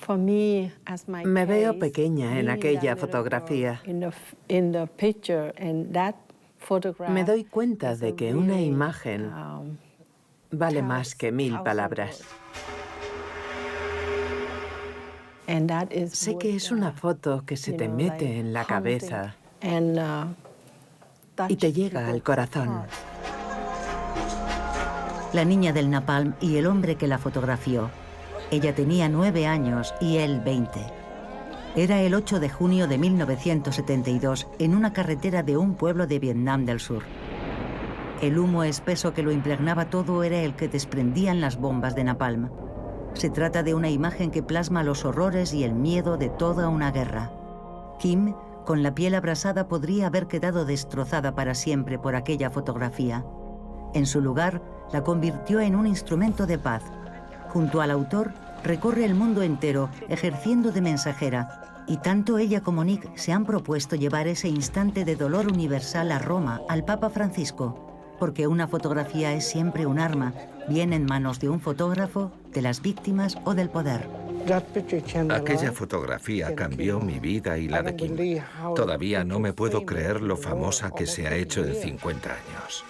Me veo pequeña en aquella fotografía. Me doy cuenta de que una imagen vale más que 1000 palabras. Sé que es una foto que se te mete en la cabeza y te llega al corazón. La niña del napalm y el hombre que la fotografió. Ella tenía 9 años y él 20. Era el 8 de junio de 1972 en una carretera de un pueblo de Vietnam del Sur. El humo espeso que lo impregnaba todo era el que desprendían las bombas de napalm. Se trata de una imagen que plasma los horrores y el miedo de toda una guerra. Kim, con la piel abrasada, podría haber quedado destrozada para siempre por aquella fotografía. En su lugar, la convirtió en un instrumento de paz. Junto al autor, recorre el mundo entero, ejerciendo de mensajera, y tanto ella como Nick se han propuesto llevar ese instante de dolor universal a Roma, al Papa Francisco, porque una fotografía es siempre un arma, bien en manos de un fotógrafo, de las víctimas o del poder. Aquella fotografía cambió mi vida y la de Kim. Todavía no me puedo creer lo famosa que se ha hecho en 50 años.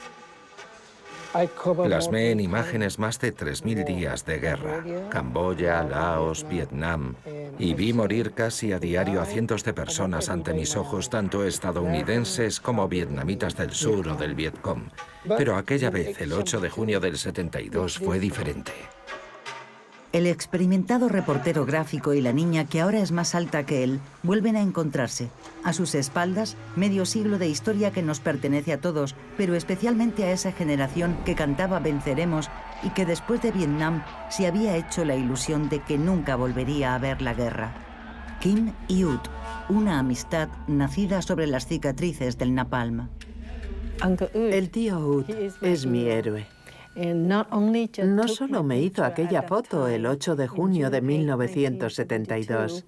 Plasmé en imágenes más de 3000 días de guerra, Camboya, Laos, Vietnam, y vi morir casi a diario a cientos de personas ante mis ojos, tanto estadounidenses como vietnamitas del sur o del Vietcong. Pero aquella vez, el 8 de junio del 72, fue diferente. El experimentado reportero gráfico y la niña, que ahora es más alta que él, vuelven a encontrarse. A sus espaldas, medio siglo de historia que nos pertenece a todos, pero especialmente a esa generación que cantaba Venceremos y que después de Vietnam se había hecho la ilusión de que nunca volvería a ver la guerra. Kim y Ut, una amistad nacida sobre las cicatrices del napalm. El tío Ut es mi héroe. No solo me hizo aquella foto el 8 de junio de 1972,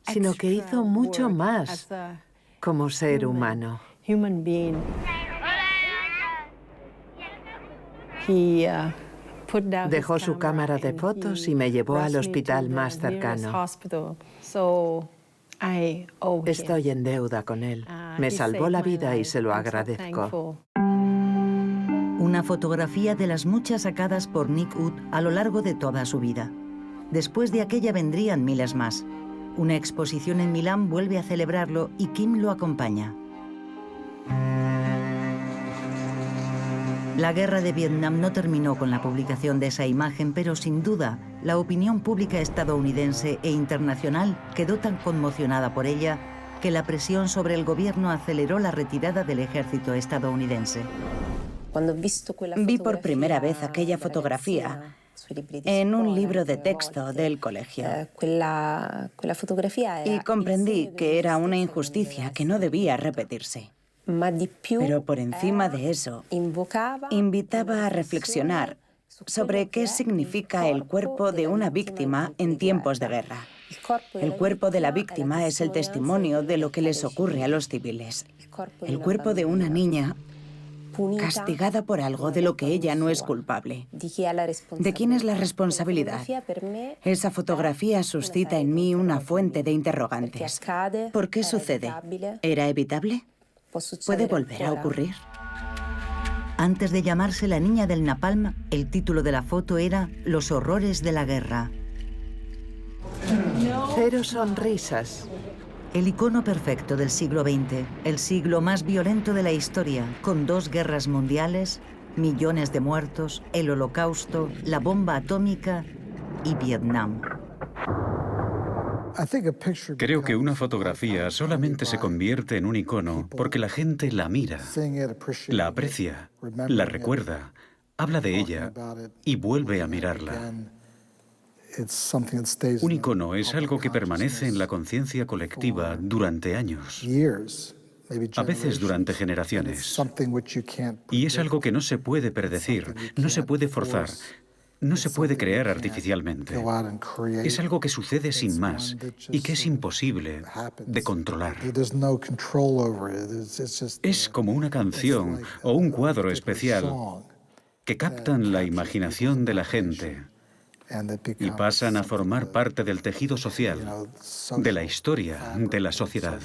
sino que hizo mucho más como ser humano. Dejó su cámara de fotos y me llevó al hospital más cercano. Estoy en deuda con él. Me salvó la vida y se lo agradezco. Una fotografía de las muchas sacadas por Nick Ut a lo largo de toda su vida. Después de aquella vendrían miles más. Una exposición en Milán vuelve a celebrarlo y Kim lo acompaña. La guerra de Vietnam no terminó con la publicación de esa imagen, pero sin duda la opinión pública estadounidense e internacional quedó tan conmocionada por ella que la presión sobre el gobierno aceleró la retirada del ejército estadounidense. Vi por primera vez aquella fotografía en un libro de texto del colegio y comprendí que era una injusticia que no debía repetirse. Pero por encima de eso, invitaba a reflexionar sobre qué significa el cuerpo de una víctima en tiempos de guerra. El cuerpo de la víctima es el testimonio de lo que les ocurre a los civiles. El cuerpo de una niña castigada por algo de lo que ella no es culpable. ¿De quién es la responsabilidad? Esa fotografía suscita en mí una fuente de interrogantes. ¿Por qué sucede? ¿Era evitable? ¿Puede volver a ocurrir? Antes de llamarse La niña del napalm, el título de la foto era Los horrores de la guerra. Cero sonrisas. El icono perfecto del siglo XX, el siglo más violento de la historia, con 2 guerras mundiales, millones de muertos, el Holocausto, la bomba atómica y Vietnam. Creo que una fotografía solamente se convierte en un icono porque la gente la mira, la aprecia, la recuerda, habla de ella y vuelve a mirarla. Un icono es algo que permanece en la conciencia colectiva durante años, a veces durante generaciones. Y es algo que no se puede predecir, no se puede forzar, no se puede crear artificialmente. Es algo que sucede sin más y que es imposible de controlar. Es como una canción o un cuadro especial que captan la imaginación de la gente y pasan a formar parte del tejido social, de la historia, de la sociedad.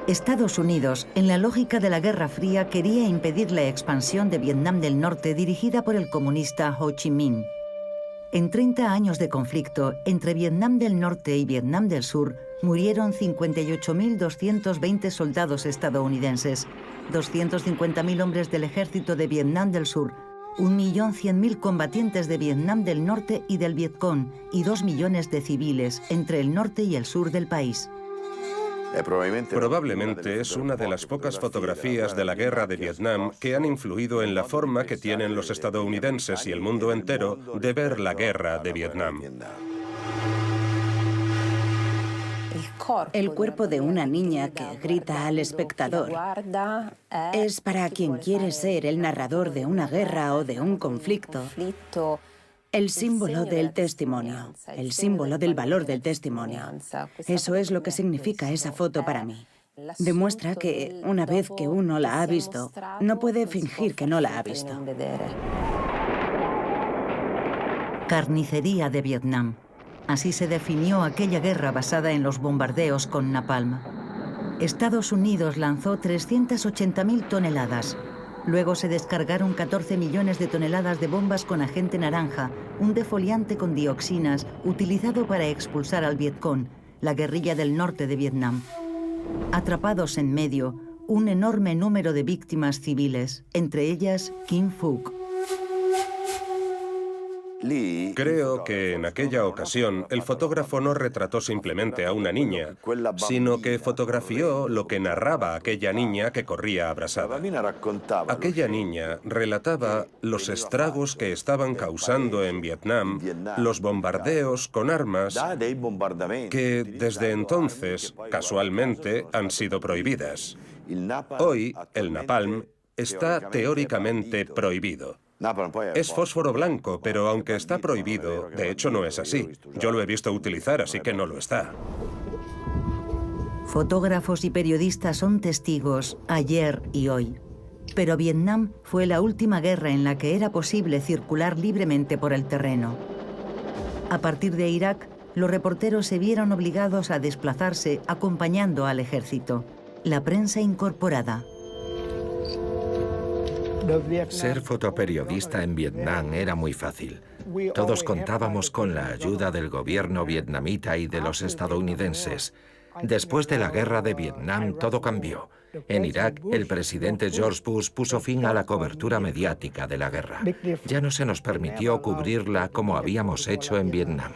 Estados Unidos, en la lógica de la Guerra Fría, quería impedir la expansión de Vietnam del Norte dirigida por el comunista Ho Chi Minh. En 30 años de conflicto entre Vietnam del Norte y Vietnam del Sur, murieron 58.220 soldados estadounidenses, 250.000 hombres del ejército de Vietnam del Sur, 1.100.000 combatientes de Vietnam del Norte y del Vietcong y 2 millones de civiles entre el norte y el sur del país. Probablemente es una de las pocas fotografías de la guerra de Vietnam que han influido en la forma que tienen los estadounidenses y el mundo entero de ver la guerra de Vietnam. El cuerpo de una niña que grita al espectador es para quien quiere ser el narrador de una guerra o de un conflicto. El símbolo del testimonio, el símbolo del valor del testimonio. Eso es lo que significa esa foto para mí. Demuestra que, una vez que uno la ha visto, no puede fingir que no la ha visto. Carnicería de Vietnam. Así se definió aquella guerra basada en los bombardeos con napalm. Estados Unidos lanzó 380.000 toneladas. Luego se descargaron 14 millones de toneladas de bombas con agente naranja, un defoliante con dioxinas utilizado para expulsar al Vietcong, la guerrilla del norte de Vietnam. Atrapados en medio, un enorme número de víctimas civiles, entre ellas Kim Phuc. Creo que en aquella ocasión el fotógrafo no retrató simplemente a una niña, sino que fotografió lo que narraba aquella niña que corría abrazada. Aquella niña relataba los estragos que estaban causando en Vietnam los bombardeos con armas que desde entonces, casualmente, han sido prohibidas. Hoy, el napalm está teóricamente prohibido. Es fósforo blanco, pero aunque está prohibido, de hecho no es así. Yo lo he visto utilizar, así que no lo está. Fotógrafos y periodistas son testigos ayer y hoy. Pero Vietnam fue la última guerra en la que era posible circular libremente por el terreno. A partir de Irak, los reporteros se vieron obligados a desplazarse acompañando al ejército. La prensa incorporada. Ser fotoperiodista en Vietnam era muy fácil. Todos contábamos con la ayuda del gobierno vietnamita y de los estadounidenses. Después de la guerra de Vietnam, todo cambió. En Irak, el presidente George Bush puso fin a la cobertura mediática de la guerra. Ya no se nos permitió cubrirla como habíamos hecho en Vietnam.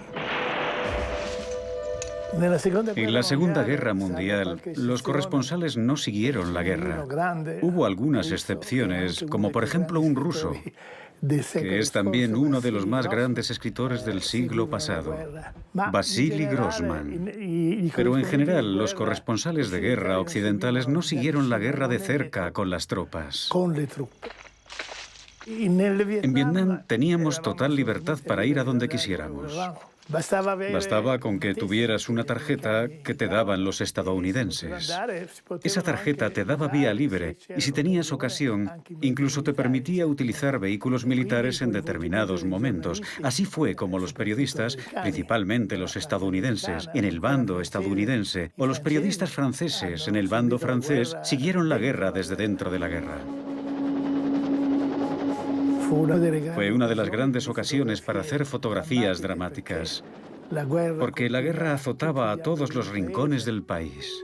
En la Segunda Guerra Mundial, los corresponsales no siguieron la guerra. Hubo algunas excepciones, como por ejemplo un ruso, que es también uno de los más grandes escritores del siglo pasado, Vasily Grossman. Pero en general, los corresponsales de guerra occidentales no siguieron la guerra de cerca con las tropas. En Vietnam teníamos total libertad para ir a donde quisiéramos. Bastaba con que tuvieras una tarjeta que te daban los estadounidenses. Esa tarjeta te daba vía libre y si tenías ocasión, incluso te permitía utilizar vehículos militares en determinados momentos. Así fue como los periodistas, principalmente los estadounidenses, en el bando estadounidense, o los periodistas franceses en el bando francés, siguieron la guerra desde dentro de la guerra. Fue una de las grandes ocasiones para hacer fotografías dramáticas, porque la guerra azotaba a todos los rincones del país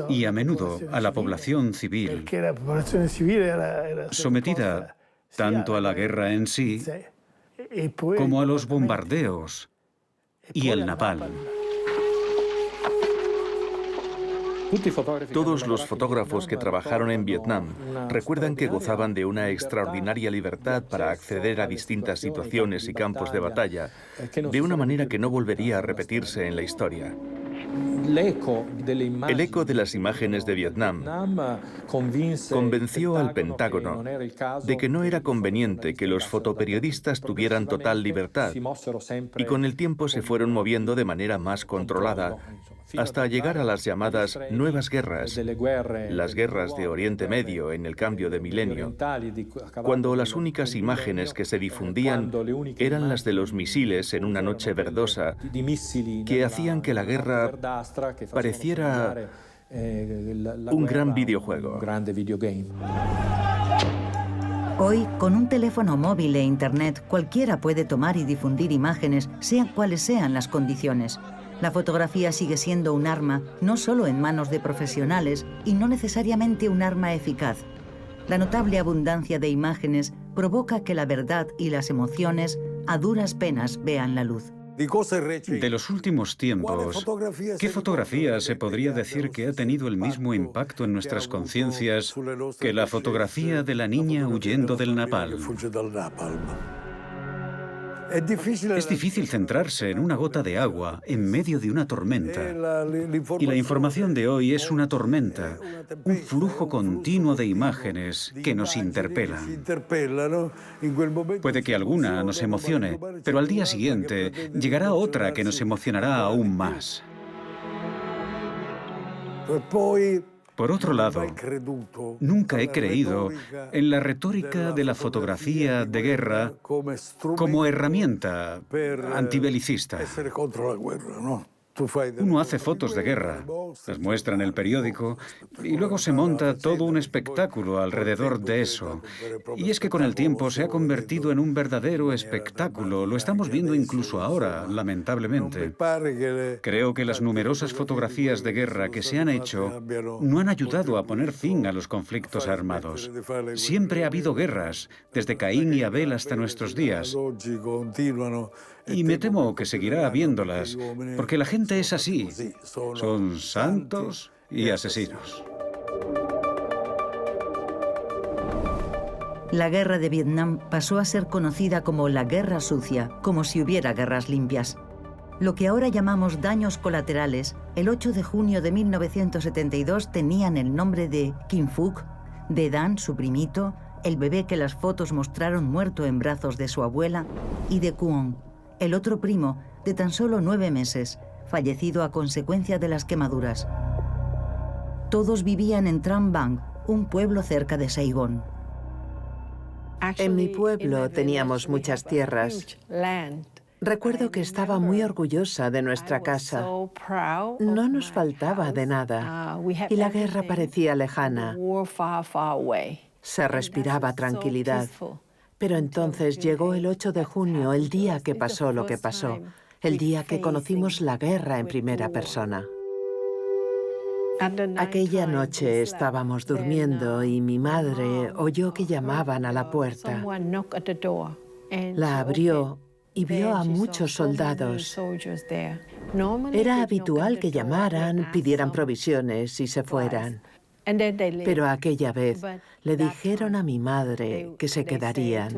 y a menudo a la población civil, sometida tanto a la guerra en sí como a los bombardeos y el napalm. Todos los fotógrafos que trabajaron en Vietnam recuerdan que gozaban de una extraordinaria libertad para acceder a distintas situaciones y campos de batalla, de una manera que no volvería a repetirse en la historia. El eco de las imágenes de Vietnam convenció al Pentágono de que no era conveniente que los fotoperiodistas tuvieran total libertad y con el tiempo se fueron moviendo de manera más controlada hasta llegar a las llamadas nuevas guerras, las guerras de Oriente Medio en el cambio de milenio, cuando las únicas imágenes que se difundían eran las de los misiles en una noche verdosa que hacían que la guerra pareciera un gran videojuego. Hoy, con un teléfono móvil e Internet, cualquiera puede tomar y difundir imágenes, sean cuales sean las condiciones. La fotografía sigue siendo un arma, no solo en manos de profesionales, y no necesariamente un arma eficaz. La notable abundancia de imágenes provoca que la verdad y las emociones a duras penas vean la luz. De los últimos tiempos, ¿qué fotografía se podría decir que ha tenido el mismo impacto en nuestras conciencias que la fotografía de la niña huyendo del napalm? Es difícil centrarse en una gota de agua en medio de una tormenta. Y la información de hoy es una tormenta, un flujo continuo de imágenes que nos interpelan. Puede que alguna nos emocione, pero al día siguiente llegará otra que nos emocionará aún más. Por otro lado, nunca he creído en la retórica de la fotografía de guerra como herramienta antibelicista. Uno hace fotos de guerra, las muestra en el periódico y luego se monta todo un espectáculo alrededor de eso. Y es que con el tiempo se ha convertido en un verdadero espectáculo. Lo estamos viendo incluso ahora, lamentablemente. Creo que las numerosas fotografías de guerra que se han hecho no han ayudado a poner fin a los conflictos armados. Siempre ha habido guerras, desde Caín y Abel hasta nuestros días. Y me temo que seguirá habiéndolas, porque la gente es así. Son santos y asesinos. La guerra de Vietnam pasó a ser conocida como la Guerra Sucia, como si hubiera guerras limpias. Lo que ahora llamamos daños colaterales, el 8 de junio de 1972 tenían el nombre de Kim Phuc, de Dan, su primito, el bebé que las fotos mostraron muerto en brazos de su abuela, y de Cuong, el otro primo, de tan solo 9 meses, fallecido a consecuencia de las quemaduras. Todos vivían en Tram Bang, un pueblo cerca de Saigón. En mi pueblo teníamos muchas tierras. Recuerdo que estaba muy orgullosa de nuestra casa. No nos faltaba de nada y la guerra parecía lejana. Se respiraba tranquilidad. Pero entonces llegó el 8 de junio, el día que pasó lo que pasó, el día que conocimos la guerra en primera persona. Aquella noche estábamos durmiendo y mi madre oyó que llamaban a la puerta. La abrió y vio a muchos soldados. Era habitual que llamaran, pidieran provisiones y se fueran. Pero aquella vez le dijeron a mi madre que se quedarían.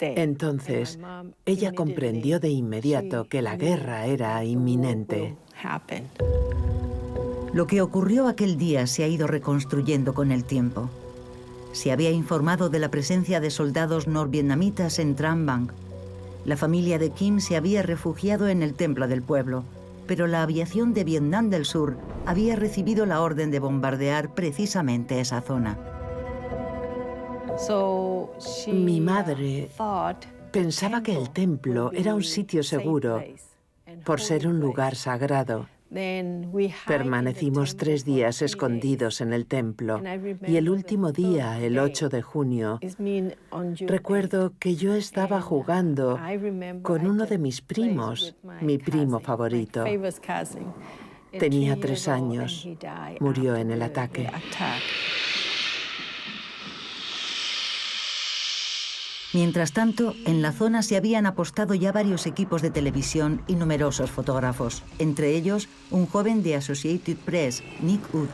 Entonces, ella comprendió de inmediato que la guerra era inminente. Lo que ocurrió aquel día se ha ido reconstruyendo con el tiempo. Se había informado de la presencia de soldados norvietnamitas en Tram Bang. La familia de Kim se había refugiado en el templo del pueblo, pero la aviación de Vietnam del Sur había recibido la orden de bombardear precisamente esa zona. Mi madre pensaba que el templo era un sitio seguro por ser un lugar sagrado. Permanecimos 3 días escondidos en el templo y el último día, el 8 de junio, recuerdo que yo estaba jugando con uno de mis primos, mi primo favorito. Tenía 3 años. Murió en el ataque. Mientras tanto, en la zona se habían apostado ya varios equipos de televisión y numerosos fotógrafos, entre ellos un joven de Associated Press, Nick Ut.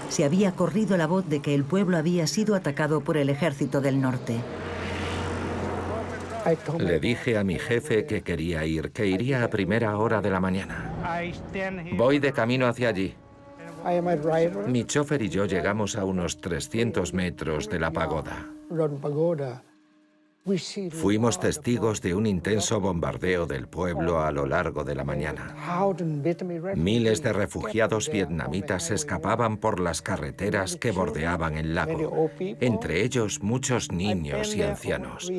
Se había corrido la voz de que el pueblo había sido atacado por el ejército del norte. Le dije a mi jefe que quería ir, que iría a primera hora de la mañana. Voy de camino hacia allí. Mi chofer y yo llegamos a unos 300 metros de la pagoda. Fuimos testigos de un intenso bombardeo del pueblo a lo largo de la mañana. Miles de refugiados vietnamitas escapaban por las carreteras que bordeaban el lago, entre ellos muchos niños y ancianos.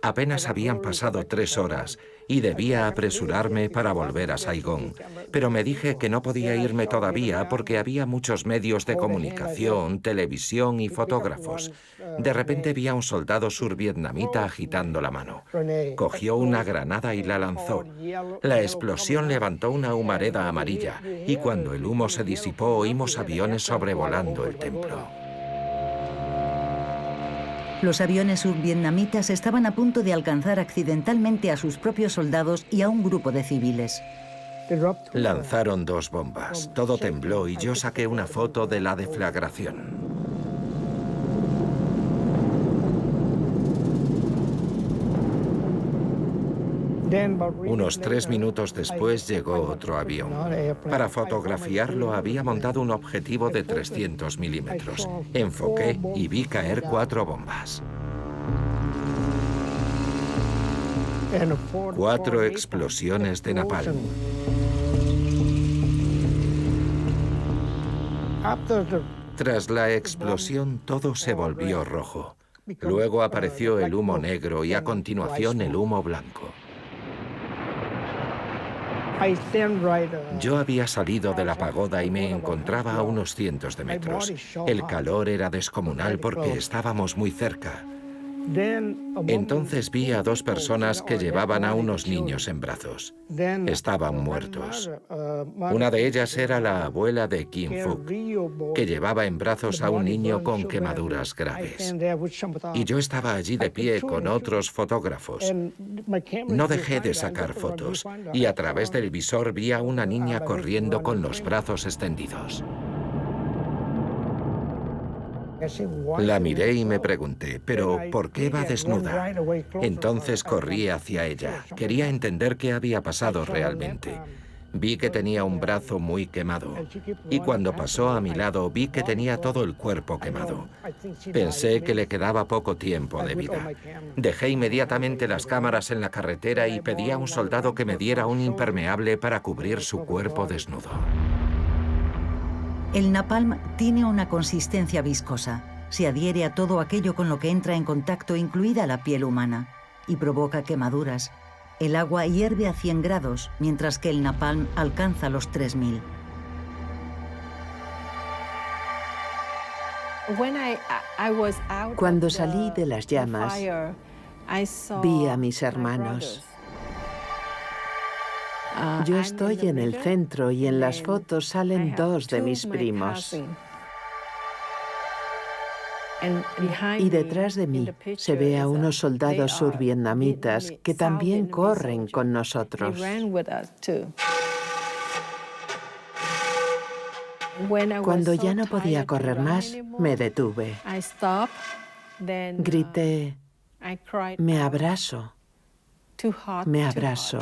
Apenas habían pasado 3 horas y debía apresurarme para volver a Saigón, pero me dije que no podía irme todavía porque había muchos medios de comunicación, televisión y fotógrafos. De repente vi a un soldado survietnamita agitando la mano. Cogió una granada y la lanzó. La explosión levantó una humareda amarilla y cuando el humo se disipó oímos aviones sobrevolando el templo. Los aviones survietnamitas estaban a punto de alcanzar accidentalmente a sus propios soldados y a un grupo de civiles. Lanzaron 2 bombas. Todo tembló y yo saqué una foto de la deflagración. Unos 3 minutos después llegó otro avión. Para fotografiarlo había montado un objetivo de 300 milímetros. Enfoqué y vi caer 4 bombas. 4 explosiones de napalm. Tras la explosión todo se volvió rojo. Luego apareció el humo negro y a continuación el humo blanco. Yo había salido de la pagoda y me encontraba a unos cientos de metros. El calor era descomunal porque estábamos muy cerca. Entonces vi a 2 personas que llevaban a unos niños en brazos. Estaban muertos. Una de ellas era la abuela de Kim Phuc, que llevaba en brazos a un niño con quemaduras graves. Y yo estaba allí de pie con otros fotógrafos. No dejé de sacar fotos y a través del visor vi a una niña corriendo con los brazos extendidos. La miré y me pregunté, ¿pero por qué va desnuda? Entonces corrí hacia ella. Quería entender qué había pasado realmente. Vi que tenía un brazo muy quemado. Y cuando pasó a mi lado, vi que tenía todo el cuerpo quemado. Pensé que le quedaba poco tiempo de vida. Dejé inmediatamente las cámaras en la carretera y pedí a un soldado que me diera un impermeable para cubrir su cuerpo desnudo. El napalm tiene una consistencia viscosa. Se adhiere a todo aquello con lo que entra en contacto, incluida la piel humana, y provoca quemaduras. El agua hierve a 100 grados, mientras que el napalm alcanza los 3000. Cuando salí de las llamas, vi a mis hermanos. Yo estoy en el centro y en las fotos salen 2 de mis primos. Y detrás de mí se ve a unos soldados survietnamitas que también corren con nosotros. Cuando ya no podía correr más, me detuve. Grité, me abrazo, me abrazo.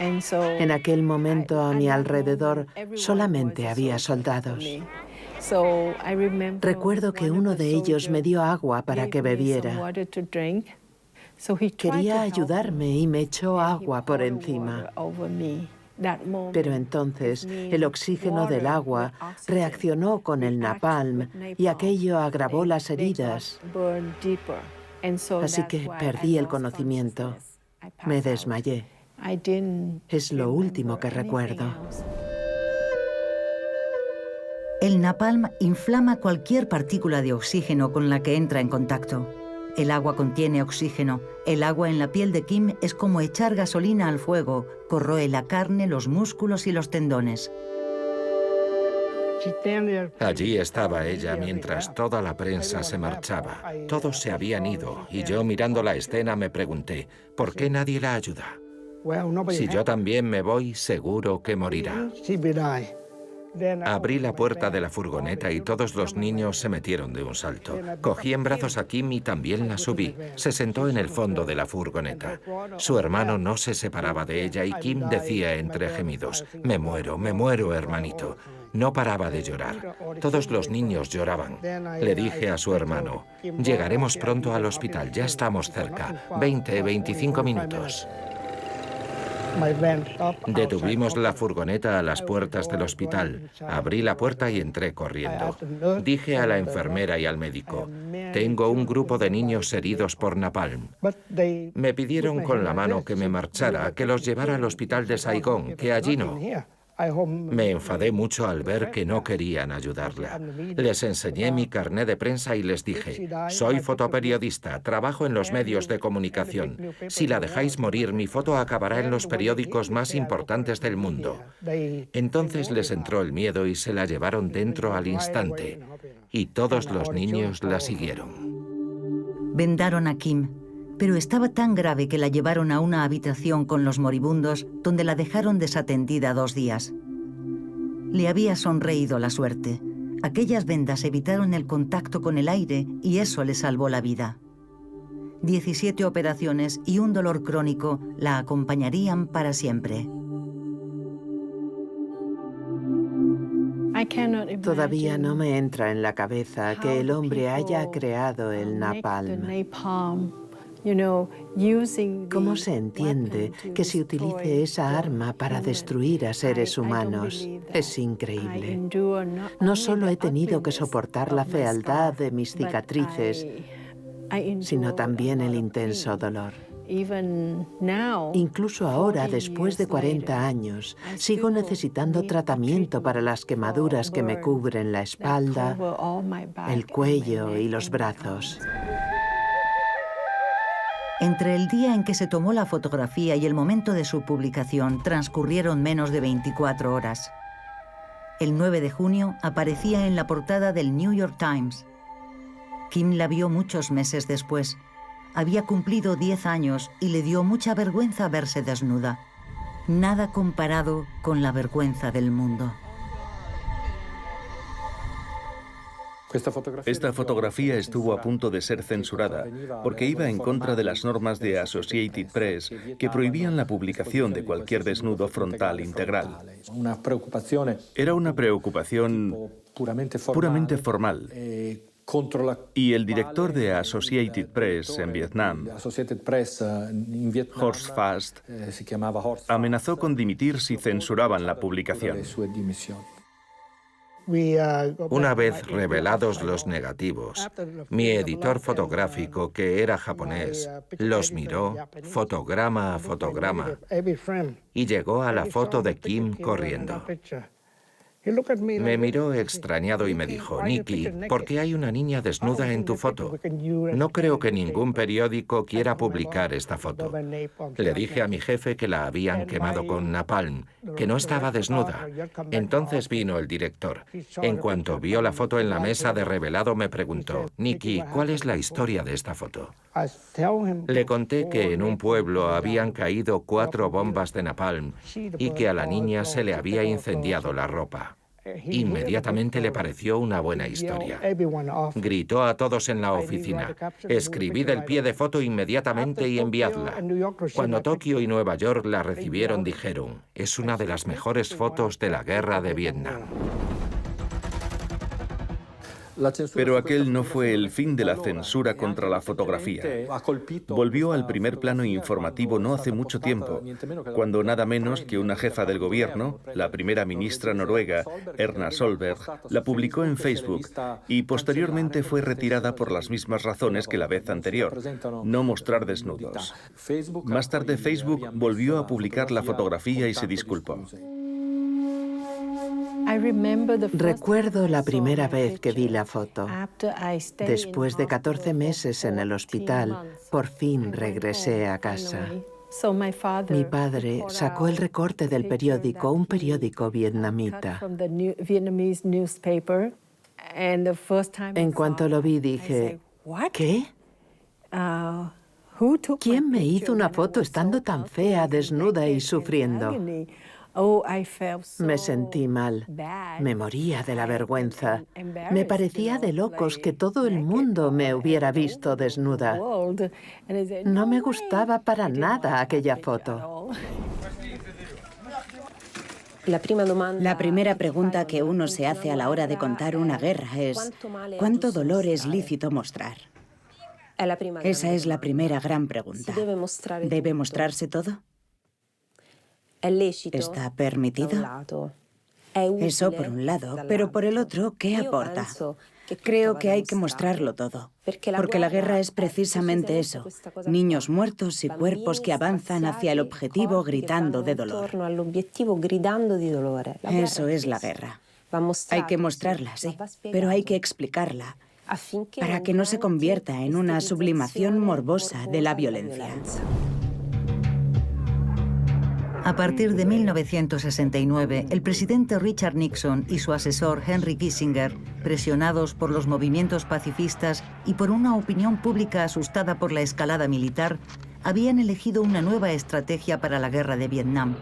En aquel momento a mi alrededor solamente había soldados. Recuerdo que uno de ellos me dio agua para que bebiera. Quería ayudarme y me echó agua por encima. Pero entonces el oxígeno del agua reaccionó con el napalm y aquello agravó las heridas. Así que perdí el conocimiento. Me desmayé. Es lo último que recuerdo. El napalm inflama cualquier partícula de oxígeno con la que entra en contacto. El agua contiene oxígeno. El agua en la piel de Kim es como echar gasolina al fuego. Corroe la carne, los músculos y los tendones. Allí estaba ella mientras toda la prensa se marchaba. Todos se habían ido y yo mirando la escena me pregunté, ¿por qué nadie la ayuda? Si yo también me voy, seguro que morirá. Abrí la puerta de la furgoneta y todos los niños se metieron de un salto. Cogí en brazos a Kim y también la subí. Se sentó en el fondo de la furgoneta. Su hermano no se separaba de ella y Kim decía entre gemidos: me muero, hermanito. No paraba de llorar. Todos los niños lloraban. Le dije a su hermano: llegaremos pronto al hospital, ya estamos cerca. 25 minutos. Detuvimos la furgoneta a las puertas del hospital. Abrí la puerta y entré corriendo. Dije a la enfermera y al médico: tengo un grupo de niños heridos por napalm. Me pidieron con la mano que me marchara, que los llevara al hospital de Saigón, que allí no. Me enfadé mucho al ver que no querían ayudarla. Les enseñé mi carné de prensa y les dije: soy fotoperiodista, trabajo en los medios de comunicación. Si la dejáis morir, mi foto acabará en los periódicos más importantes del mundo. Entonces les entró el miedo y se la llevaron dentro al instante. Y todos los niños la siguieron. Vendaron a Kim, pero estaba tan grave que la llevaron a una habitación con los moribundos, donde la dejaron desatendida 2 días. Le había sonreído la suerte. Aquellas vendas evitaron el contacto con el aire y eso le salvó la vida. 17 operaciones y un dolor crónico la acompañarían para siempre. Todavía no me entra en la cabeza que el hombre haya creado el napalm. ¿Cómo se entiende que se utilice esa arma para destruir a seres humanos? Es increíble. No solo he tenido que soportar la fealdad de mis cicatrices, sino también el intenso dolor. Incluso ahora, después de 40 años, sigo necesitando tratamiento para las quemaduras que me cubren la espalda, el cuello y los brazos. Entre el día en que se tomó la fotografía y el momento de su publicación transcurrieron menos de 24 horas. El 9 de junio aparecía en la portada del New York Times. Kim la vio muchos meses después. Había cumplido 10 años y le dio mucha vergüenza verse desnuda. Nada comparado con la vergüenza del mundo. Esta fotografía estuvo a punto de ser censurada porque iba en contra de las normas de Associated Press que prohibían la publicación de cualquier desnudo frontal integral. Era una preocupación puramente formal. Y el director de Associated Press en Vietnam, Horst Fast, amenazó con dimitir si censuraban la publicación. Una vez revelados los negativos, mi editor fotográfico, que era japonés, los miró fotograma a fotograma y llegó a la foto de Kim corriendo. Me miró extrañado y me dijo: Nikki, ¿por qué hay una niña desnuda en tu foto? No creo que ningún periódico quiera publicar esta foto. Le dije a mi jefe que la habían quemado con napalm, que no estaba desnuda. Entonces vino el director. En cuanto vio la foto en la mesa de revelado, me preguntó: Nikki, ¿cuál es la historia de esta foto? Le conté que en un pueblo habían caído 4 bombas de napalm y que a la niña se le había incendiado la ropa. Inmediatamente le pareció una buena historia. Gritó a todos en la oficina: escribid el pie de foto inmediatamente y enviadla. Cuando Tokio y Nueva York la recibieron, dijeron: es una de las mejores fotos de la guerra de Vietnam. Pero aquel no fue el fin de la censura contra la fotografía. Volvió al primer plano informativo no hace mucho tiempo, cuando nada menos que una jefa del gobierno, la primera ministra noruega, Erna Solberg, la publicó en Facebook y posteriormente fue retirada por las mismas razones que la vez anterior: no mostrar desnudos. Más tarde Facebook volvió a publicar la fotografía y se disculpó. Recuerdo la primera vez que vi la foto. Después de 14 meses en el hospital, por fin regresé a casa. Mi padre sacó el recorte del periódico, un periódico vietnamita. En cuanto lo vi, dije: ¿qué? ¿Quién me hizo una foto estando tan fea, desnuda y sufriendo? Me sentí mal. Me moría de la vergüenza. Me parecía de locos que todo el mundo me hubiera visto desnuda. No me gustaba para nada aquella foto. La primera pregunta que uno se hace a la hora de contar una guerra es ¿cuánto dolor es lícito mostrar? Esa es la primera gran pregunta. ¿Debe mostrarse todo? ¿Está permitido? Eso por un lado, pero por el otro, ¿qué aporta? Creo que hay que mostrarlo todo, porque la guerra es precisamente eso, niños muertos y cuerpos que avanzan hacia el objetivo gritando de dolor. Eso es la guerra. Hay que mostrarla, sí, pero hay que explicarla, para que no se convierta en una sublimación morbosa de la violencia. A partir de 1969, el presidente Richard Nixon y su asesor Henry Kissinger, presionados por los movimientos pacifistas y por una opinión pública asustada por la escalada militar, habían elegido una nueva estrategia para la guerra de Vietnam.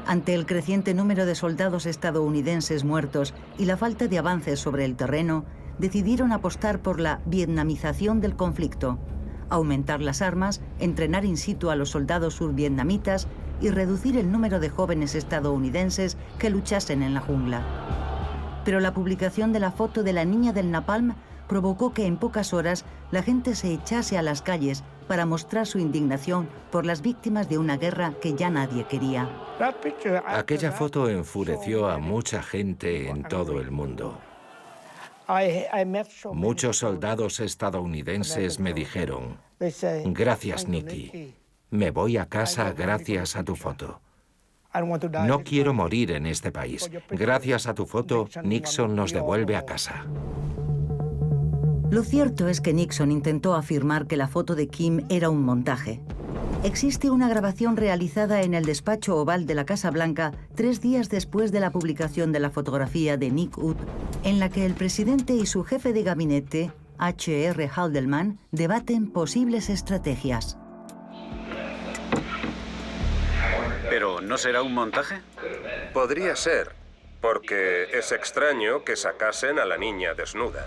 Ante el creciente número de soldados estadounidenses muertos y la falta de avances sobre el terreno, decidieron apostar por la vietnamización del conflicto, aumentar las armas, entrenar in situ a los soldados survietnamitas y reducir el número de jóvenes estadounidenses que luchasen en la jungla. Pero la publicación de la foto de la niña del napalm provocó que en pocas horas la gente se echase a las calles para mostrar su indignación por las víctimas de una guerra que ya nadie quería. Aquella foto enfureció a mucha gente en todo el mundo. Muchos soldados estadounidenses me dijeron, gracias, Nikki. Me voy a casa gracias a tu foto. No quiero morir en este país. Gracias a tu foto, Nixon nos devuelve a casa. Lo cierto es que Nixon intentó afirmar que la foto de Kim era un montaje. Existe una grabación realizada en el despacho oval de la Casa Blanca 3 días después de la publicación de la fotografía de Nick Ut, en la que el presidente y su jefe de gabinete, H.R. Haldeman, debaten posibles estrategias. ¿Pero no será un montaje? Podría ser, porque es extraño que sacasen a la niña desnuda.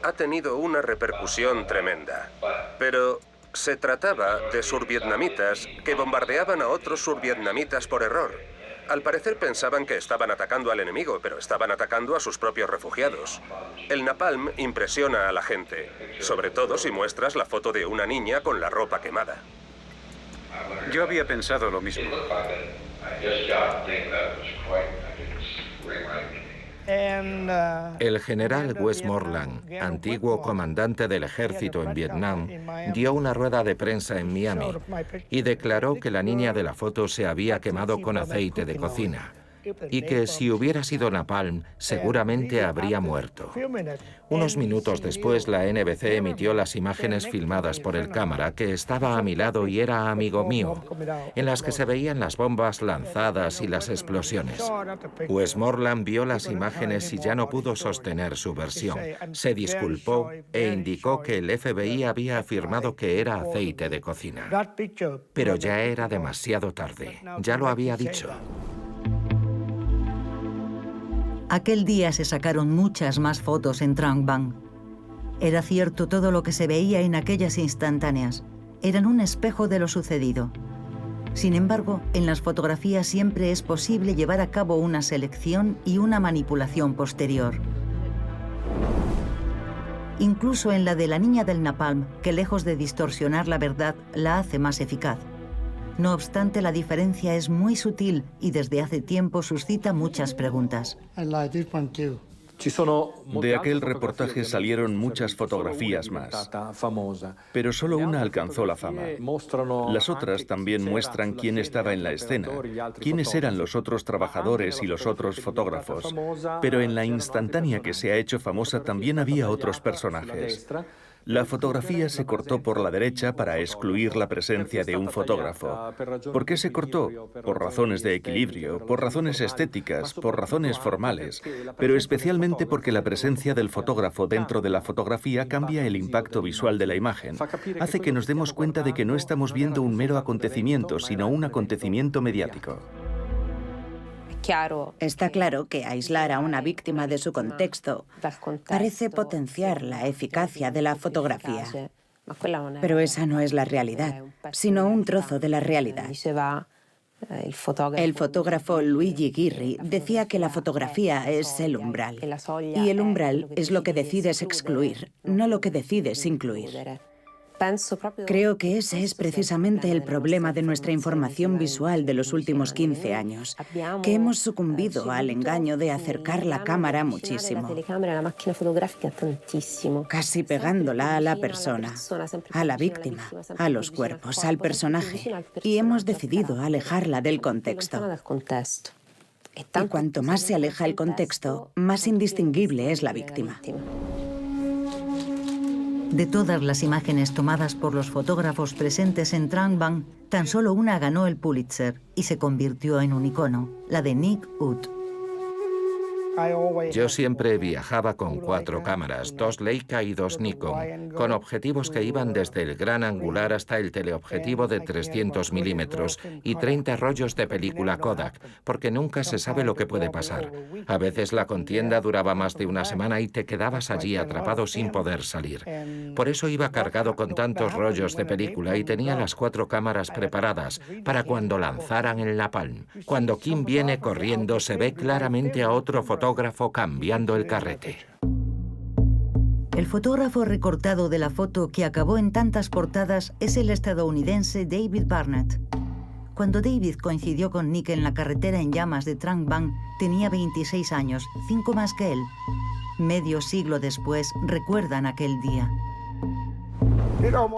Ha tenido una repercusión tremenda, pero se trataba de survietnamitas que bombardeaban a otros survietnamitas por error. Al parecer pensaban que estaban atacando al enemigo, pero estaban atacando a sus propios refugiados. El napalm impresiona a la gente, sobre todo si muestras la foto de una niña con la ropa quemada. Yo había pensado lo mismo. El general Westmoreland, antiguo comandante del ejército en Vietnam, dio una rueda de prensa en Miami y declaró que la niña de la foto se había quemado con aceite de cocina y que si hubiera sido napalm seguramente habría muerto. Unos minutos después, la NBC emitió las imágenes filmadas por el cámara que estaba a mi lado y era amigo mío, en las que se veían las bombas lanzadas y las explosiones. Westmoreland vio las imágenes y ya no pudo sostener su versión. Se disculpó e indicó que el FBI había afirmado que era aceite de cocina. Pero ya era demasiado tarde. Ya lo había dicho. Aquel día se sacaron muchas más fotos en Trang Bang. Era cierto todo lo que se veía en aquellas instantáneas. Eran un espejo de lo sucedido. Sin embargo, en las fotografías siempre es posible llevar a cabo una selección y una manipulación posterior. Incluso en la de la niña del napalm, que lejos de distorsionar la verdad, la hace más eficaz. No obstante, la diferencia es muy sutil y desde hace tiempo suscita muchas preguntas. De aquel reportaje salieron muchas fotografías más, pero solo una alcanzó la fama. Las otras también muestran quién estaba en la escena, quiénes eran los otros trabajadores y los otros fotógrafos. Pero en la instantánea que se ha hecho famosa también había otros personajes. La fotografía se cortó por la derecha para excluir la presencia de un fotógrafo. ¿Por qué se cortó? Por razones de equilibrio, por razones estéticas, por razones formales, pero especialmente porque la presencia del fotógrafo dentro de la fotografía cambia el impacto visual de la imagen. Hace que nos demos cuenta de que no estamos viendo un mero acontecimiento, sino un acontecimiento mediático. Está claro que aislar a una víctima de su contexto parece potenciar la eficacia de la fotografía. Pero esa no es la realidad, sino un trozo de la realidad. El fotógrafo Luigi Ghirri decía que la fotografía es el umbral. Y el umbral es lo que decides excluir, no lo que decides incluir. Creo que ese es precisamente el problema de nuestra información visual de los últimos 15 años, que hemos sucumbido al engaño de acercar la cámara muchísimo, casi pegándola a la persona, a la víctima, a los cuerpos, al personaje, y hemos decidido alejarla del contexto. Y cuanto más se aleja el contexto, más indistinguible es la víctima. De todas las imágenes tomadas por los fotógrafos presentes en Trang Bang, tan solo una ganó el Pulitzer y se convirtió en un icono, la de Nick Ut. Yo siempre viajaba con 4 cámaras, 2 Leica y 2 Nikon, con objetivos que iban desde el gran angular hasta el teleobjetivo de 300 milímetros y 30 rollos de película Kodak, porque nunca se sabe lo que puede pasar. A veces la contienda duraba más de una semana y te quedabas allí atrapado sin poder salir. Por eso iba cargado con tantos rollos de película y tenía las 4 cámaras preparadas para cuando lanzaran el napalm. Cuando Kim viene corriendo se ve claramente a otro fotógrafo cambiando el carrete. El fotógrafo recortado de la foto que acabó en tantas portadas es el estadounidense David Barnett. Cuando David coincidió con Nick en la carretera en llamas de Trang Bang, tenía 26 años, 5 más que él. Medio siglo después, recuerdan aquel día.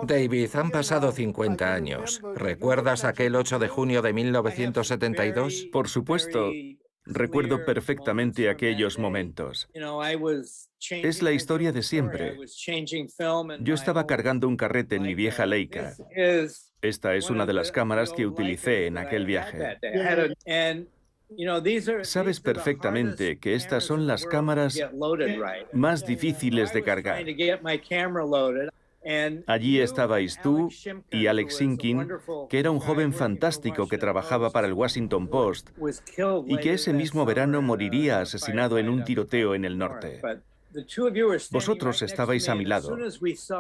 David, han pasado 50 años. ¿Recuerdas aquel 8 de junio de 1972? Por supuesto. Recuerdo perfectamente aquellos momentos. Es la historia de siempre. Yo estaba cargando un carrete en mi vieja Leica. Esta es una de las cámaras que utilicé en aquel viaje. Sabes perfectamente que estas son las cámaras más difíciles de cargar. Allí estabais tú y Alex Sinkin, que era un joven fantástico que trabajaba para el Washington Post y que ese mismo verano moriría asesinado en un tiroteo en el norte. Vosotros estabais a mi lado,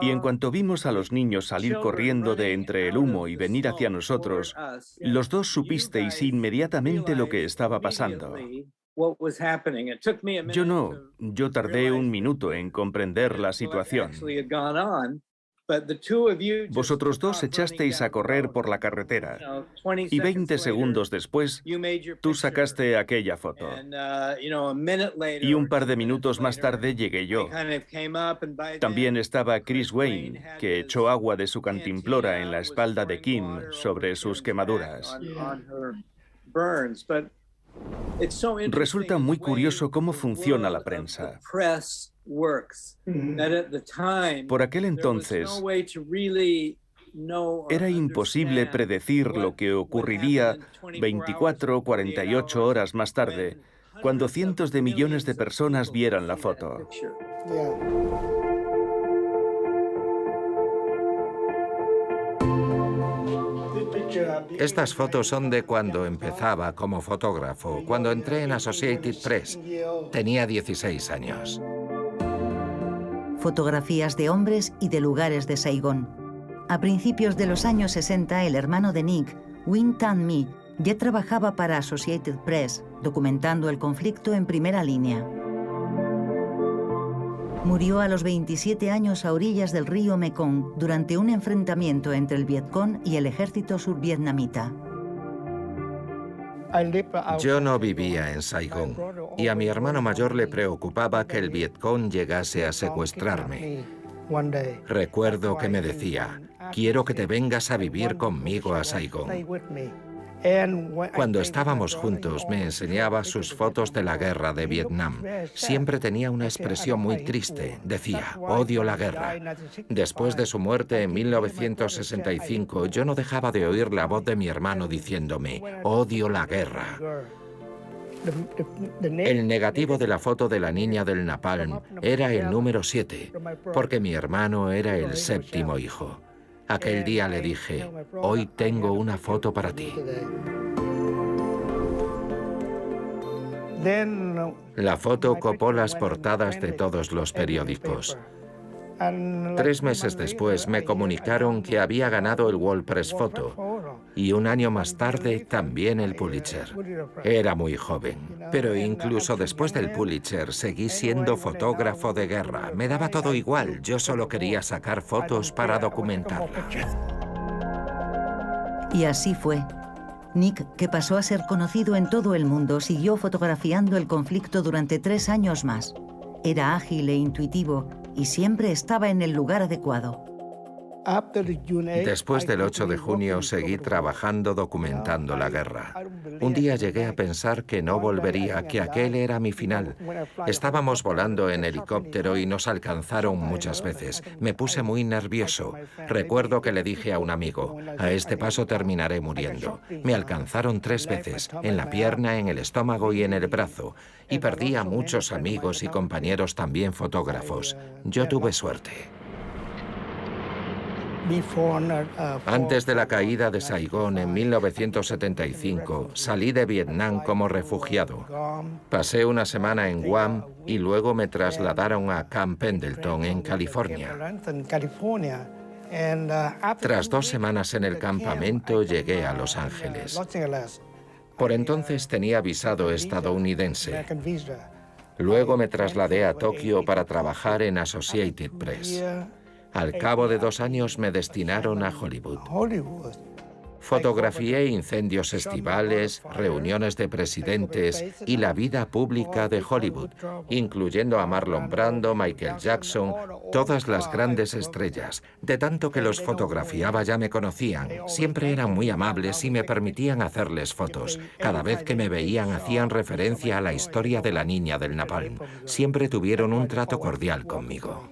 y en cuanto vimos a los niños salir corriendo de entre el humo y venir hacia nosotros, los dos supisteis inmediatamente lo que estaba pasando. Yo no, yo tardé un minuto en comprender la situación. Vosotros dos echasteis a correr por la carretera y 20 segundos después tú sacaste aquella foto. Y un par de minutos más tarde llegué yo. También estaba Chris Wayne, que echó agua de su cantimplora en la espalda de Kim sobre sus quemaduras. Resulta muy curioso cómo funciona la prensa. Por aquel entonces, era imposible predecir lo que ocurriría 24 o 48 horas más tarde, cuando cientos de millones de personas vieran la foto. Estas fotos son de cuando empezaba como fotógrafo, cuando entré en Associated Press. Tenía 16 años. Fotografías de hombres y de lugares de Saigón. A principios de los años 60, el hermano de Nick, Win Tan Mi, ya trabajaba para Associated Press, documentando el conflicto en primera línea. Murió a los 27 años a orillas del río Mekong durante un enfrentamiento entre el Vietcong y el ejército survietnamita. Yo no vivía en Saigón y a mi hermano mayor le preocupaba que el Vietcong llegase a secuestrarme. Recuerdo que me decía, quiero que te vengas a vivir conmigo a Saigón. Cuando estábamos juntos, me enseñaba sus fotos de la guerra de Vietnam. Siempre tenía una expresión muy triste. Decía, odio la guerra. Después de su muerte en 1965, yo no dejaba de oír la voz de mi hermano diciéndome, odio la guerra. El negativo de la foto de la niña del napalm era el número 7, porque mi hermano era el 7º hijo. Aquel día le dije, hoy tengo una foto para ti. La foto copó las portadas de todos los periódicos. 3 meses después me comunicaron que había ganado el World Press Photo y un año más tarde también el Pulitzer. Era muy joven, pero incluso después del Pulitzer seguí siendo fotógrafo de guerra. Me daba todo igual, yo solo quería sacar fotos para documentarla. Y así fue. Nick, que pasó a ser conocido en todo el mundo, siguió fotografiando el conflicto durante 3 años más. Era ágil e intuitivo y siempre estaba en el lugar adecuado. Después del 8 de junio seguí trabajando documentando la guerra. Un día llegué a pensar que no volvería, que aquel era mi final. Estábamos volando en helicóptero y nos alcanzaron muchas veces. Me puse muy nervioso. Recuerdo que le dije a un amigo, a este paso terminaré muriendo. Me alcanzaron 3 veces, en la pierna, en el estómago y en el brazo. Y perdí a muchos amigos y compañeros también fotógrafos. Yo tuve suerte. Antes de la caída de Saigón en 1975, salí de Vietnam como refugiado. Pasé una semana en Guam y luego me trasladaron a Camp Pendleton, en California. Tras 2 semanas en el campamento, llegué a Los Ángeles. Por entonces tenía visado estadounidense. Luego me trasladé a Tokio para trabajar en Associated Press. Al cabo de 2 años me destinaron a Hollywood. Fotografié incendios estivales, reuniones de presidentes y la vida pública de Hollywood, incluyendo a Marlon Brando, Michael Jackson, todas las grandes estrellas. De tanto que los fotografiaba ya me conocían. Siempre eran muy amables y me permitían hacerles fotos. Cada vez que me veían hacían referencia a la historia de la niña del napalm. Siempre tuvieron un trato cordial conmigo.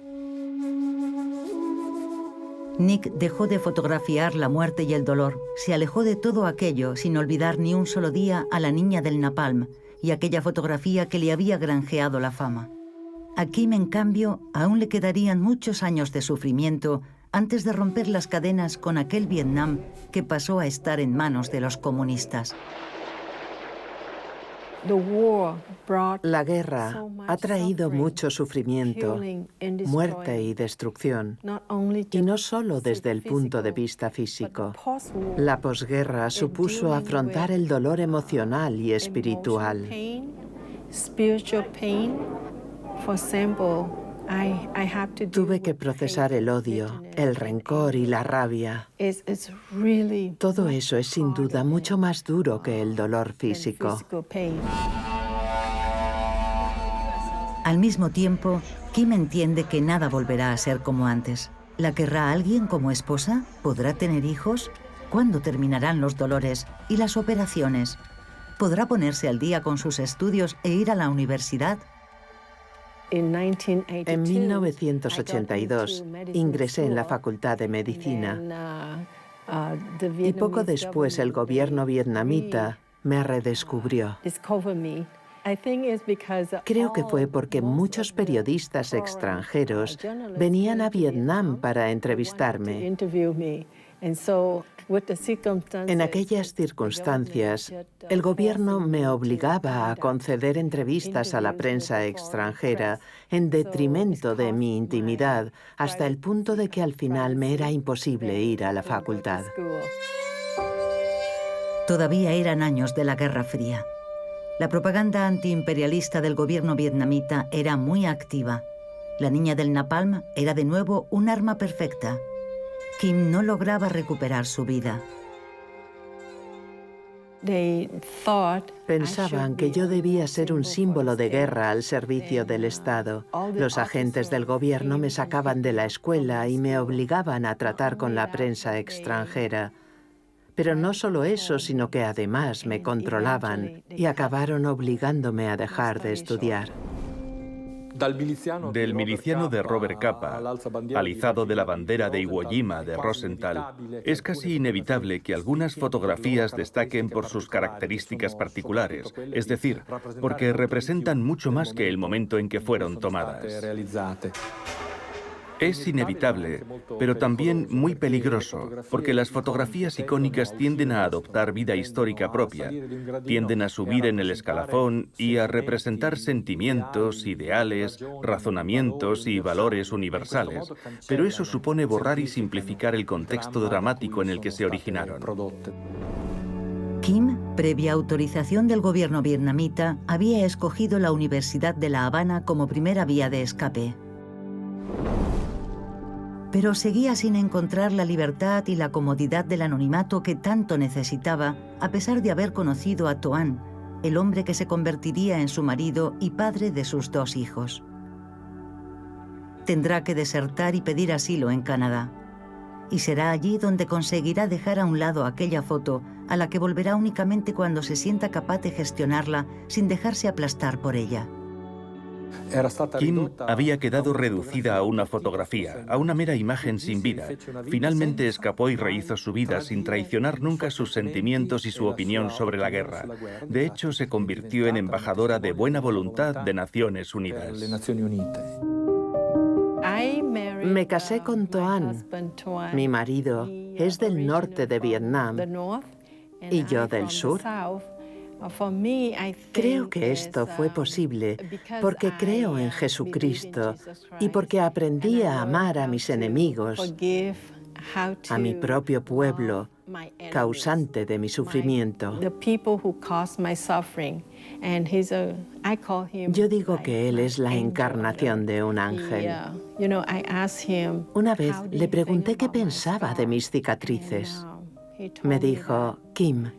Nick dejó de fotografiar la muerte y el dolor. Se alejó de todo aquello sin olvidar ni un solo día a la niña del napalm y aquella fotografía que le había granjeado la fama. A Kim, en cambio, aún le quedarían muchos años de sufrimiento antes de romper las cadenas con aquel Vietnam que pasó a estar en manos de los comunistas. La guerra ha traído mucho sufrimiento, muerte y destrucción, y no solo desde el punto de vista físico. La posguerra supuso afrontar el dolor emocional y espiritual. Tuve que procesar el odio, el rencor y la rabia. Todo eso es sin duda mucho más duro que el dolor físico. Al mismo tiempo, Kim entiende que nada volverá a ser como antes. ¿La querrá alguien como esposa? ¿Podrá tener hijos? ¿Cuándo terminarán los dolores y las operaciones? ¿Podrá ponerse al día con sus estudios e ir a la universidad? En 1982 ingresé en la Facultad de Medicina y poco después el gobierno vietnamita me redescubrió. Creo que fue porque muchos periodistas extranjeros venían a Vietnam para entrevistarme. En aquellas circunstancias, el gobierno me obligaba a conceder entrevistas a la prensa extranjera en detrimento de mi intimidad, hasta el punto de que al final me era imposible ir a la facultad. Todavía eran años de la Guerra Fría. La propaganda antiimperialista del gobierno vietnamita era muy activa. La niña del napalm era de nuevo un arma perfecta. Kim no lograba recuperar su vida. Pensaban que yo debía ser un símbolo de guerra al servicio del Estado. Los agentes del gobierno me sacaban de la escuela y me obligaban a tratar con la prensa extranjera. Pero no solo eso, sino que además me controlaban y acabaron obligándome a dejar de estudiar. Del miliciano de Robert Capa al izado de la bandera de Iwo Jima de Rosenthal, es casi inevitable que algunas fotografías destaquen por sus características particulares, es decir, porque representan mucho más que el momento en que fueron tomadas. Es inevitable, pero también muy peligroso, porque las fotografías icónicas tienden a adoptar vida histórica propia, tienden a subir en el escalafón y a representar sentimientos, ideales, razonamientos y valores universales, pero eso supone borrar y simplificar el contexto dramático en el que se originaron. Kim, previa autorización del gobierno vietnamita, había escogido la Universidad de La Habana como primera vía de escape. Pero seguía sin encontrar la libertad y la comodidad del anonimato que tanto necesitaba, a pesar de haber conocido a Toan, el hombre que se convertiría en su marido y padre de sus 2 hijos. Tendrá que desertar y pedir asilo en Canadá. Y será allí donde conseguirá dejar a un lado aquella foto a la que volverá únicamente cuando se sienta capaz de gestionarla sin dejarse aplastar por ella. Kim había quedado reducida a una fotografía, a una mera imagen sin vida. Finalmente escapó y rehizo su vida sin traicionar nunca sus sentimientos y su opinión sobre la guerra. De hecho, se convirtió en embajadora de buena voluntad de Naciones Unidas. Me casé con Toan. Mi marido es del norte de Vietnam y yo del sur. Creo que esto fue posible porque creo en Jesucristo y porque aprendí a amar a mis enemigos, a mi propio pueblo, causante de mi sufrimiento. Yo digo que Él es la encarnación de un ángel. Una vez le pregunté qué pensaba de mis cicatrices. Me dijo, Kim,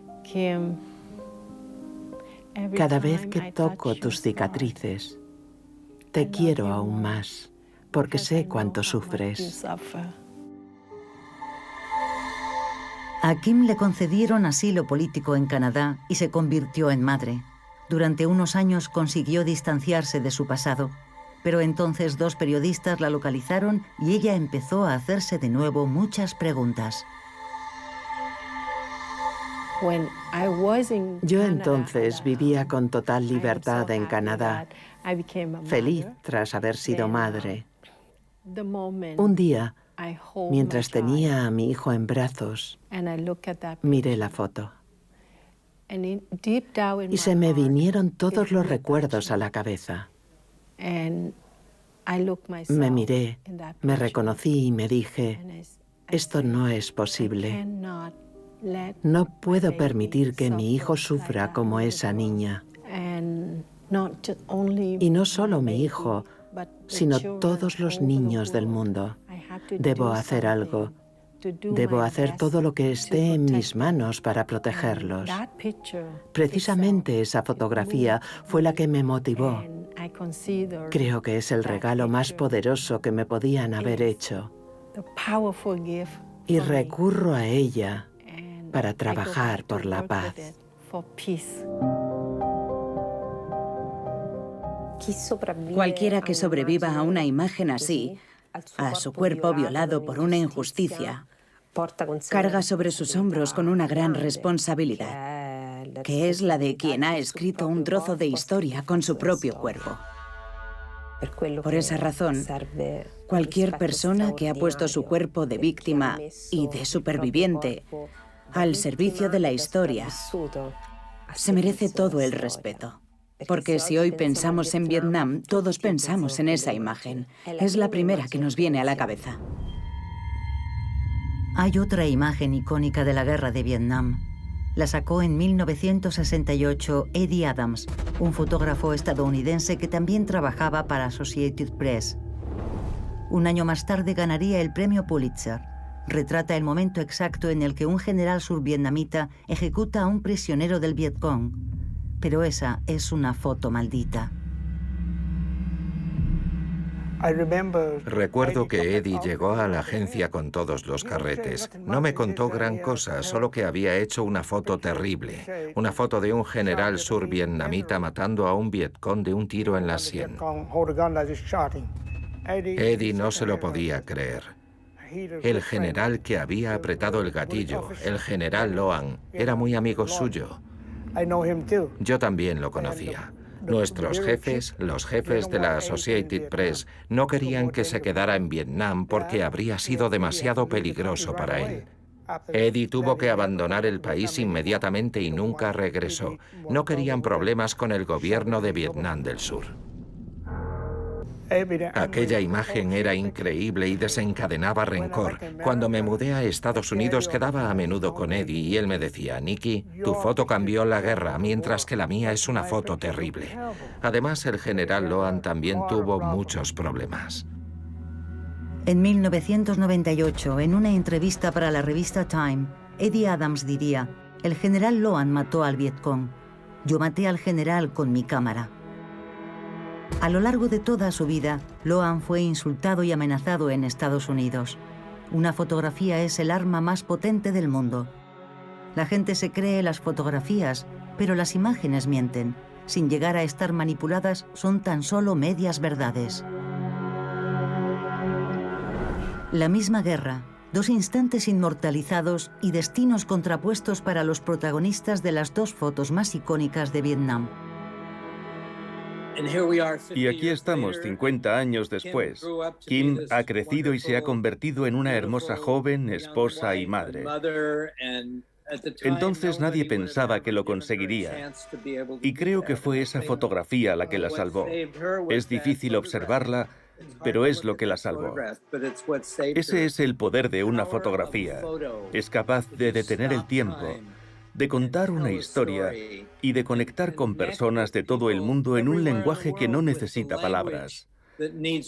cada vez que toco tus cicatrices, te quiero aún más, porque sé cuánto sufres. A Kim le concedieron asilo político en Canadá y se convirtió en madre. Durante unos años consiguió distanciarse de su pasado, pero entonces 2 periodistas la localizaron y ella empezó a hacerse de nuevo muchas preguntas. Yo entonces vivía con total libertad en Canadá, feliz tras haber sido madre. Un día, mientras tenía a mi hijo en brazos, miré la foto y se me vinieron todos los recuerdos a la cabeza. Me miré, me reconocí y me dije, esto no es posible. No puedo permitir que mi hijo sufra como esa niña. Y no solo mi hijo, sino todos los niños del mundo. Debo hacer algo. Debo hacer todo lo que esté en mis manos para protegerlos. Precisamente esa fotografía fue la que me motivó. Creo que es el regalo más poderoso que me podían haber hecho. Y recurro a ella para trabajar por la paz. Cualquiera que sobreviva a una imagen así, a su cuerpo violado por una injusticia, carga sobre sus hombros con una gran responsabilidad, que es la de quien ha escrito un trozo de historia con su propio cuerpo. Por esa razón, cualquier persona que ha puesto su cuerpo de víctima y de superviviente al servicio de la historia se merece todo el respeto. Porque si hoy pensamos en Vietnam, todos pensamos en esa imagen. Es la primera que nos viene a la cabeza. Hay otra imagen icónica de la guerra de Vietnam. La sacó en 1968 Eddie Adams, un fotógrafo estadounidense que también trabajaba para Associated Press. Un año más tarde ganaría el premio Pulitzer. Retrata el momento exacto en el que un general survietnamita ejecuta a un prisionero del Vietcong. Pero esa es una foto maldita. Recuerdo que Eddie llegó a la agencia con todos los carretes. No me contó gran cosa, solo que había hecho una foto terrible. Una foto de un general survietnamita matando a un vietcong de un tiro en la sien. Eddie no se lo podía creer. El general que había apretado el gatillo, el general Loan, era muy amigo suyo. Yo también lo conocía. Nuestros jefes, los jefes de la Associated Press, no querían que se quedara en Vietnam porque habría sido demasiado peligroso para él. Eddie tuvo que abandonar el país inmediatamente y nunca regresó. No querían problemas con el gobierno de Vietnam del Sur. Aquella imagen era increíble y desencadenaba rencor. Cuando me mudé a Estados Unidos quedaba a menudo con Eddie y él me decía, Nicky, tu foto cambió la guerra, mientras que la mía es una foto terrible. Además, el general Loan también tuvo muchos problemas. En 1998, en una entrevista para la revista Time, Eddie Adams diría, el general Loan mató al Vietcong. Yo maté al general con mi cámara. A lo largo de toda su vida, Loan fue insultado y amenazado en Estados Unidos. Una fotografía es el arma más potente del mundo. La gente se cree las fotografías, pero las imágenes mienten. Sin llegar a estar manipuladas, son tan solo medias verdades. La misma guerra, dos instantes inmortalizados y destinos contrapuestos para los protagonistas de las dos fotos más icónicas de Vietnam. Y aquí estamos, 50 años después. Kim ha crecido y se ha convertido en una hermosa joven, esposa y madre. Entonces nadie pensaba que lo conseguiría. Y creo que fue esa fotografía la que la salvó. Es difícil observarla, pero es lo que la salvó. Ese es el poder de una fotografía. Es capaz de detener el tiempo, de contar una historia y de conectar con personas de todo el mundo en un lenguaje que no necesita palabras.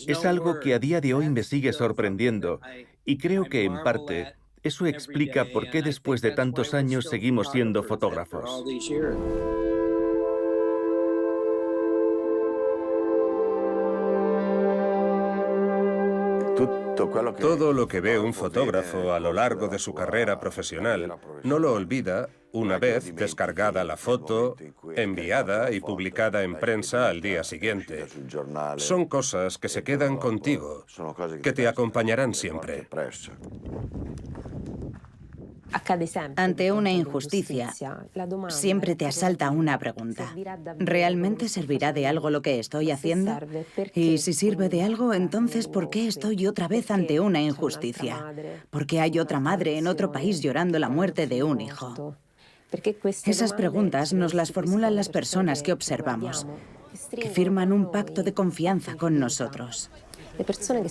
Es algo que a día de hoy me sigue sorprendiendo y creo que, en parte, eso explica por qué después de tantos años seguimos siendo fotógrafos. Todo lo que ve un fotógrafo a lo largo de su carrera profesional no lo olvida una vez descargada la foto, enviada y publicada en prensa al día siguiente. Son cosas que se quedan contigo, que te acompañarán siempre. Ante una injusticia, siempre te asalta una pregunta. ¿Realmente servirá de algo lo que estoy haciendo? Y si sirve de algo, entonces ¿por qué estoy otra vez ante una injusticia? ¿Por qué hay otra madre en otro país llorando la muerte de un hijo? Esas preguntas nos las formulan las personas que observamos, que firman un pacto de confianza con nosotros.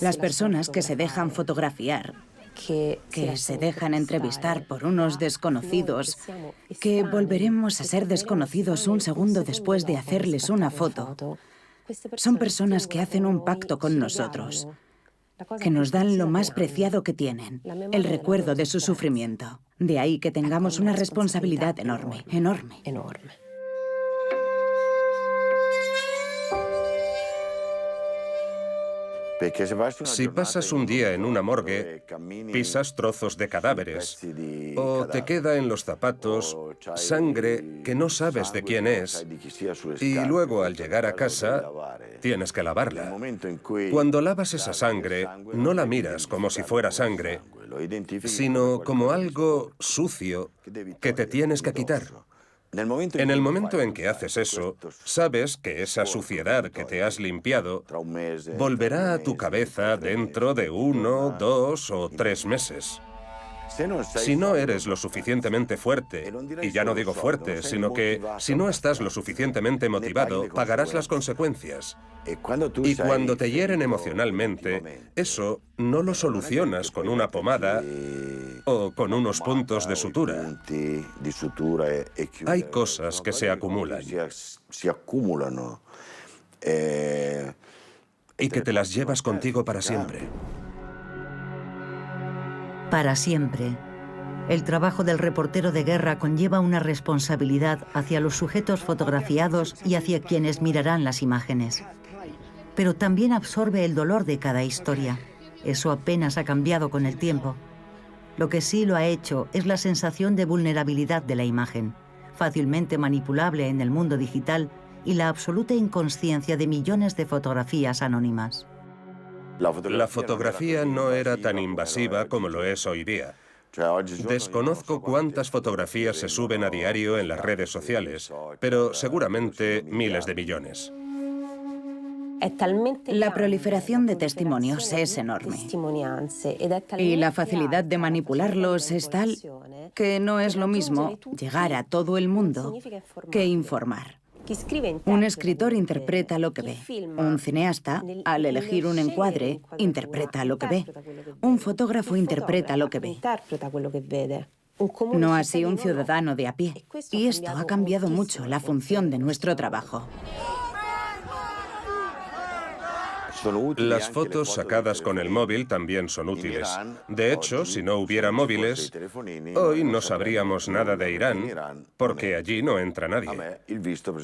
Las personas que se dejan fotografiar, que se dejan entrevistar por unos desconocidos, que volveremos a ser desconocidos un segundo después de hacerles una foto. Son personas que hacen un pacto con nosotros, que nos dan lo más preciado que tienen, el recuerdo de su sufrimiento. De ahí que tengamos una responsabilidad enorme, enorme. Si pasas un día en una morgue, pisas trozos de cadáveres, o te queda en los zapatos sangre que no sabes de quién es, y luego al llegar a casa tienes que lavarla. Cuando lavas esa sangre, no la miras como si fuera sangre, sino como algo sucio que te tienes que quitar. En el momento en que haces eso, sabes que esa suciedad que te has limpiado volverá a tu cabeza dentro de 1, 2 o 3 meses. Si no eres lo suficientemente fuerte, y ya no digo fuerte, sino que si no estás lo suficientemente motivado, pagarás las consecuencias. Y cuando te hieren emocionalmente, eso no lo solucionas con una pomada o con unos puntos de sutura. Hay cosas que se acumulan y que te las llevas contigo para siempre. Para siempre. El trabajo del reportero de guerra conlleva una responsabilidad hacia los sujetos fotografiados y hacia quienes mirarán las imágenes. pero también absorbe el dolor de cada historia. Eso apenas ha cambiado con el tiempo. Lo que sí lo ha hecho es la sensación de vulnerabilidad de la imagen, fácilmente manipulable en el mundo digital, y la absoluta inconsciencia de millones de fotografías anónimas. La fotografía no era tan invasiva como lo es hoy día. Desconozco cuántas fotografías se suben a diario en las redes sociales, pero seguramente miles de millones. La proliferación de testimonios es enorme. Y la facilidad de manipularlos es tal que no es lo mismo llegar a todo el mundo que informar. Un escritor interpreta lo que ve. Un cineasta, al elegir un encuadre, interpreta lo que ve. Un fotógrafo interpreta lo que ve. No así un ciudadano de a pie. Y esto ha cambiado mucho la función de nuestro trabajo. Las fotos sacadas con el móvil también son útiles. De hecho, si no hubiera móviles, hoy no sabríamos nada de Irán, porque allí no entra nadie.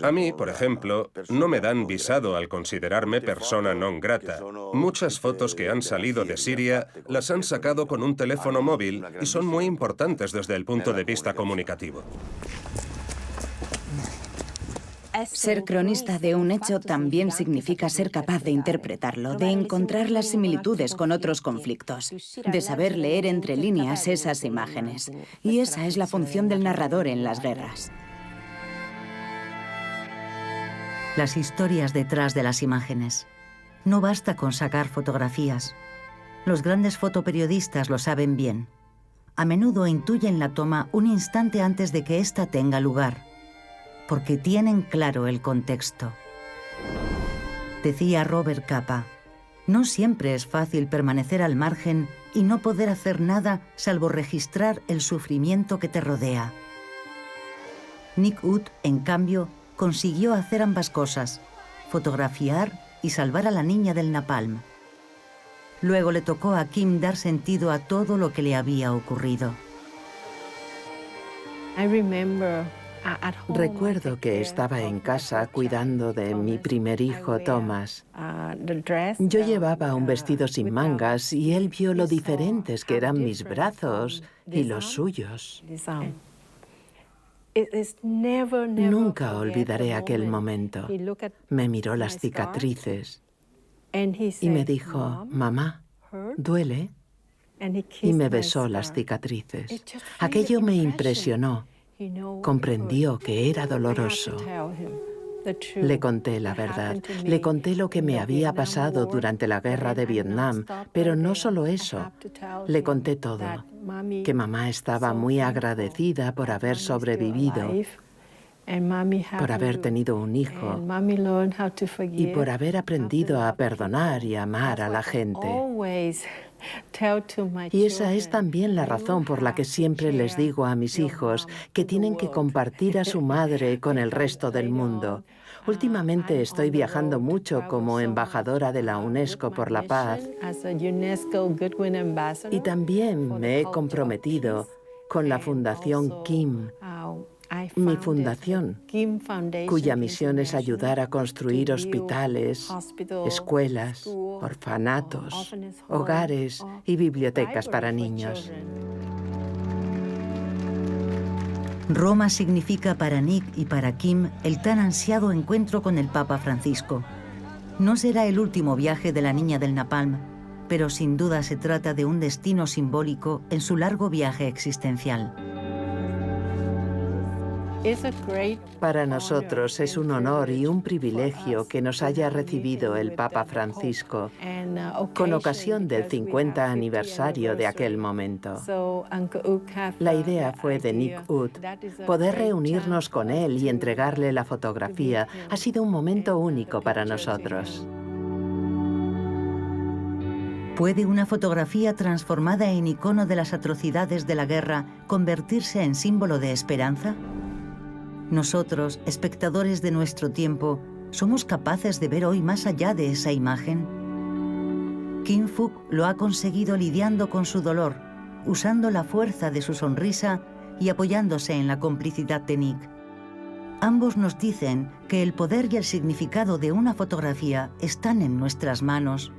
A mí, por ejemplo, no me dan visado al considerarme persona non grata. Muchas fotos que han salido de Siria las han sacado con un teléfono móvil y son muy importantes desde el punto de vista comunicativo. Ser cronista de un hecho también significa ser capaz de interpretarlo, de encontrar las similitudes con otros conflictos, de saber leer entre líneas esas imágenes. Y esa es la función del narrador en las guerras. Las historias detrás de las imágenes. No basta con sacar fotografías. Los grandes fotoperiodistas lo saben bien. A menudo intuyen la toma un instante antes de que ésta tenga lugar, porque tienen claro el contexto. Decía Robert Capa, no siempre es fácil permanecer al margen y no poder hacer nada salvo registrar el sufrimiento que te rodea. Nick Ut, en cambio, consiguió hacer ambas cosas, fotografiar y salvar a la niña del napalm. Luego le tocó a Kim dar sentido a todo lo que le había ocurrido. Recuerdo que estaba en casa cuidando de mi primer hijo, Thomas. Yo llevaba un vestido sin mangas y él vio lo diferentes que eran mis brazos y los suyos. Nunca olvidaré aquel momento. Me miró las cicatrices y me dijo, mamá, ¿duele? Y me besó las cicatrices. Aquello me impresionó. Comprendió que era doloroso. Le conté la verdad. Le conté lo que me había pasado durante la guerra de Vietnam, pero no solo eso. Le conté todo. Que mamá estaba muy agradecida por haber sobrevivido, por haber tenido un hijo y por haber aprendido a perdonar y amar a la gente. Y esa es también la razón por la que siempre les digo a mis hijos que tienen que compartir a su madre con el resto del mundo. Últimamente estoy viajando mucho como embajadora de la UNESCO por la paz y también me he comprometido con la Fundación Kim, mi fundación, cuya misión es ayudar a construir hospitales, escuelas, orfanatos, hogares y bibliotecas para niños. Roma significa para Nick y para Kim el tan ansiado encuentro con el Papa Francisco. No será el último viaje de la niña del napalm, pero sin duda se trata de un destino simbólico en su largo viaje existencial. Para nosotros es un honor y un privilegio que nos haya recibido el Papa Francisco con ocasión del 50 aniversario de aquel momento. La idea fue de Nick Ut. Poder reunirnos con él y entregarle la fotografía ha sido un momento único para nosotros. ¿Puede una fotografía transformada en icono de las atrocidades de la guerra convertirse en símbolo de esperanza? Nosotros, espectadores de nuestro tiempo, ¿somos capaces de ver hoy más allá de esa imagen? Kim Phuc lo ha conseguido lidiando con su dolor, usando la fuerza de su sonrisa y apoyándose en la complicidad de Nick. Ambos nos dicen que el poder y el significado de una fotografía están en nuestras manos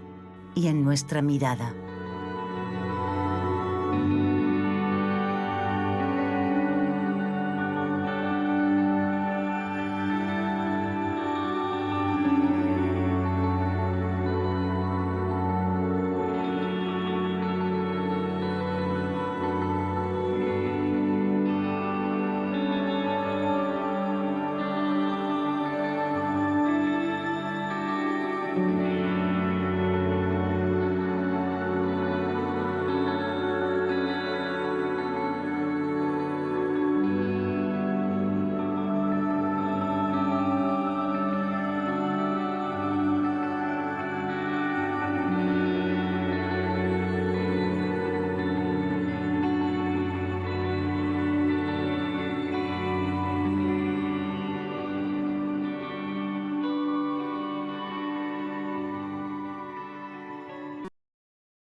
y en nuestra mirada.